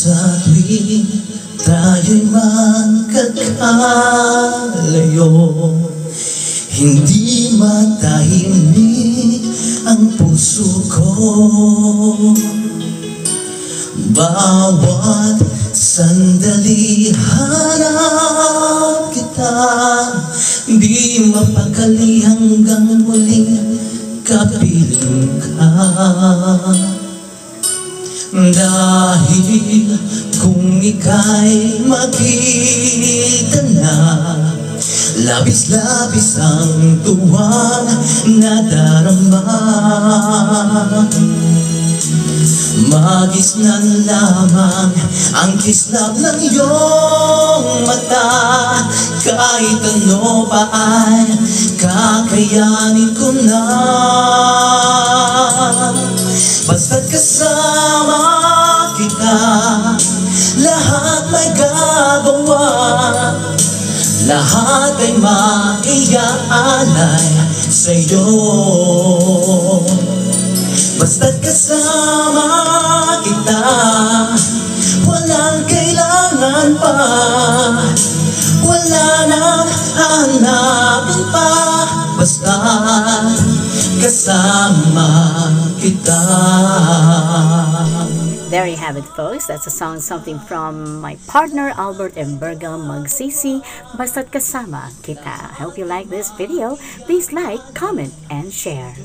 Sa tuwing tayo'y magkakalayo, hindi matahimik ang puso ko. Bawat sandali hanap kita, di mapakali hanggang muling kapiling ka. Dahil kung ika'y makita na, labis-labis ang tuwang nadarama. Magisnan lamang ang kislap ng iyong mata. Kahit ano pa ay kakayanin ko na, basta't kasama kita. Lahat may gagawa, lahat ay maiaalay sa'yo. Basta't kasama kita, walang kailangan pa, wala nang hanapin pa. Basta kasama kita. There you have it, folks. That's a song, something from my partner Albert Emberga, Magsisi, Basta't Kasama Kita. I hope you like this video. Please like, comment, and share.